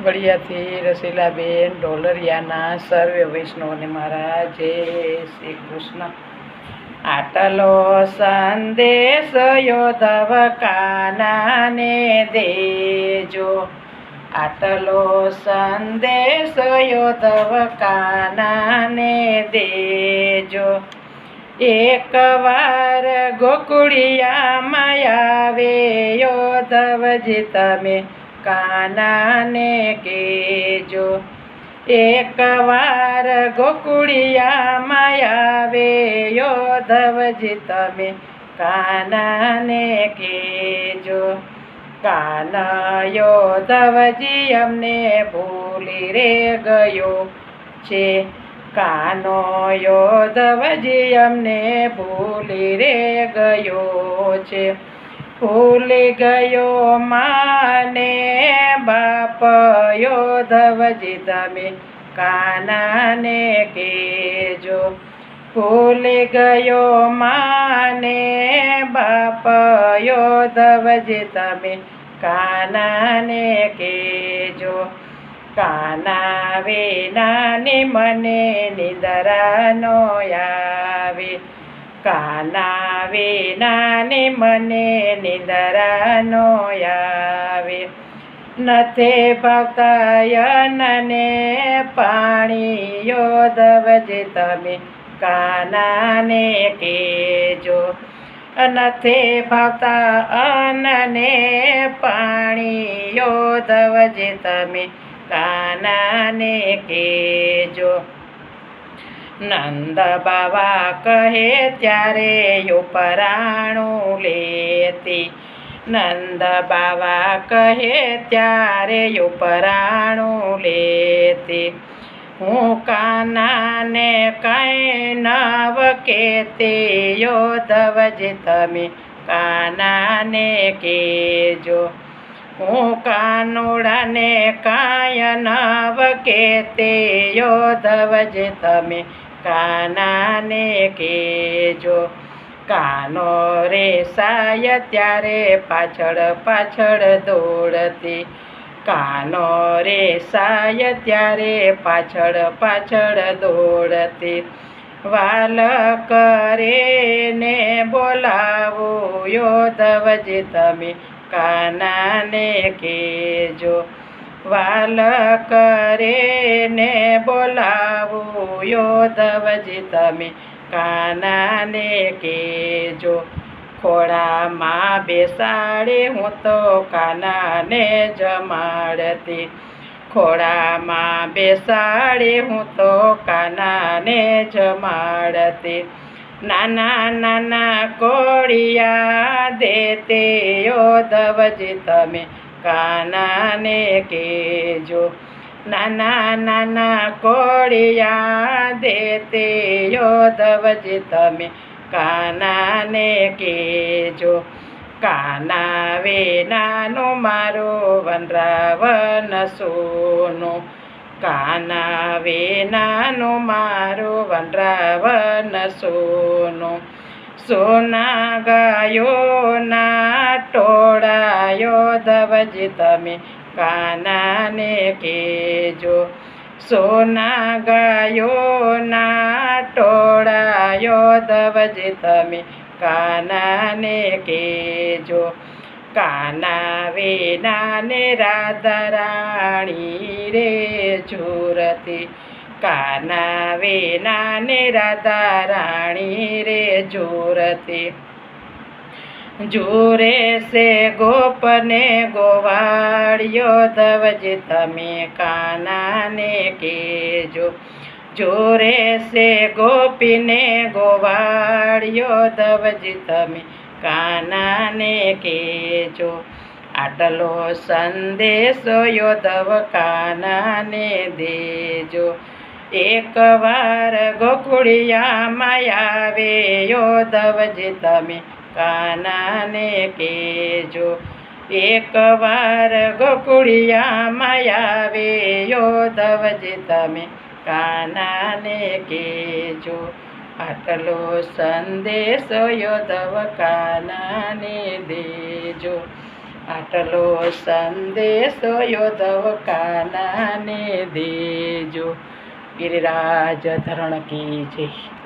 વડિયાથી રસીલાબેન ઢોલરિયાના સર્વે વૈષ્ણવને મારા જય શ્રી કૃષ્ણ. આટલો સંદેશ યોધવ કાનાને દેજો, આટલો સંદેશ યોધવ કાનાને દેજો. એકવાર ગોકુળિયામાં આવે યોધવજી તમે કાનાને કહેજો. એકવાર ગોકુળિયામાં આવે યોધવજી તમે કાનાને કહેજો. કાન યોધવજી અમને ભૂલી રે ગયો છે, કાનો યોધવજી અમને ભૂલી રે ગયો છે. ભૂલી ગયો માને બાપ યોધવજી તમે કાનાને કહેજો. ભૂલી ગયો માને બાપ યોધવજી તમે કાનાને કહેજો. કાના વિનાની મને નિંદરા નો આવે, કાના વિનાની મને નિંદરા નો આવે. નથી ભાવતા અન્નને પાણી યોધવજી તમે કાનાને કહેજો. નથી ભાવતા અન્નને પાણી યોધવજી તમે કાનાને કહેજો. નંદ બાવા કહે ત્યારે ઉપરાણું લેતી, નંદ બાવા કહે ત્યારે ઉપરાણું લેતી. હું કાનાને કાંઈ નવ કહેતી યોધવજી તમે કાનાને કહેજો. હું કાનુડાને કાંઈ નવ કહેતી યોધવજી તમે કાનાને કહેજો. કાનો રે સાય ત્યારે પાછળ પાછળ દોડતી, કાનો રે સાય ત્યારે પાછળ પાછળ દોડતી. વાલ કરે ને બોલાવો યોધવજી તમે કાનાને કહેજો. વાલ કરે ને બોલાવો યોધવજી તમે કાનાને કહેજો. ખોળામાં બેસાડી હું તો કાનાને જમાડતી, ખોળામાં બેસાડી હું તો કાનાને જમાડતી. નાના નાના કોળિયા દેતે યોધવજી તમે કાનાને કહેજો. નાના નાના કોળિયા દેતે યોધવજી તમે કાનાને કહેજો. કાના વિનાનું મારું વનરાવન સોનું, કાના વિનાનું મારું વનરાવન સોનું. સોના ગાયોના ટોળા યોધવજી તમે કાનાને કહેજો. સોના ગાયોના ટોળા યોધવજી તમે કાનાને કહેજો. કાના વિનાને રાધા રાણી રે ઝૂરતી, કાના વિનાને રાધા રાણી રે ઝૂરતી. ઝૂરે છે ગોપને ગોવાળ યોધવજી તમે કાનાને કહેજો. ઝૂરે છે ગોપીને ગોવાળ યોધવજી તમે કાનાને કહેજો. આટલો સંદેશો યોધવ કાનાને દેજો. એકવાર ગોકુળિયામાં આવે યોધવજી તમે કાનાને કહેજો. એકવાર ગોકુળિયામાં આવે યોધવજી તમે કાનાને કહેજો. આટલો સંદેશો યોધવ કાનાને દેજો. આટલો સંદેશો યોધવ કાનાને દેજો. ગિરિરાજ ધરણ કી જય.